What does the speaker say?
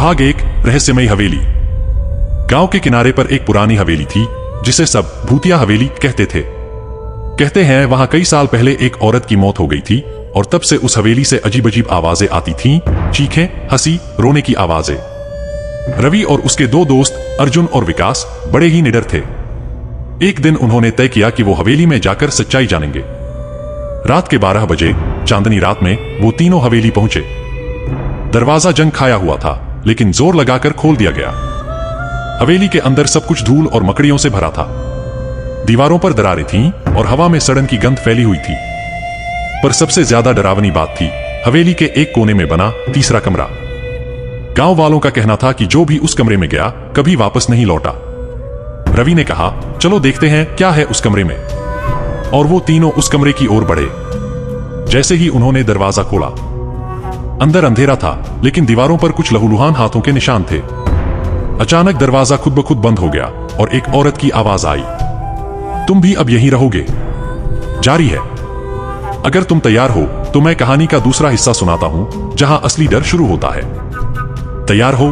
भाग 1 रहस्यमयी हवेली। गांव के किनारे पर एक पुरानी हवेली थी जिसे सब भूतिया हवेली कहते थे। कहते हैं वहां कई साल पहले एक औरत की मौत हो गई थी और तब से उस हवेली से अजीब अजीब आवाजें आती थीं, चीखें, हंसी, रोने की आवाजें। रवि और उसके 2 दोस्त अर्जुन और विकास बड़े ही निडर थे। एक दिन उन्होंने तय किया कि वो हवेली में जाकर सच्चाई जानेंगे। रात के 12 बजे चांदनी रात में वो तीनों हवेली पहुंचे। दरवाजा जंग खाया हुआ था लेकिन जोर लगाकर खोल दिया गया। हवेली के अंदर सब कुछ धूल और मकड़ियों से भरा था। दीवारों पर दरारें थीं और हवा में सड़न की गंध फैली हुई थी। पर सबसे ज्यादा डरावनी बात थी हवेली के एक कोने में बना तीसरा कमरा। गांव वालों का कहना था कि जो भी उस कमरे में गया कभी वापस नहीं लौटा। रवि ने कहा, चलो देखते हैं क्या है उस कमरे में। और वो तीनों उस कमरे की ओर बढ़े। जैसे ही उन्होंने दरवाजा खोला, अंदर अंधेरा था लेकिन दीवारों पर कुछ लहूलुहान हाथों के निशान थे। अचानक दरवाजा खुद ब खुद बंद हो गया और एक औरत की आवाज आई, तुम भी अब यहीं रहोगे? जारी है। अगर तुम तैयार हो तो मैं कहानी का दूसरा हिस्सा सुनाता हूं जहां असली डर शुरू होता है। तैयार हो?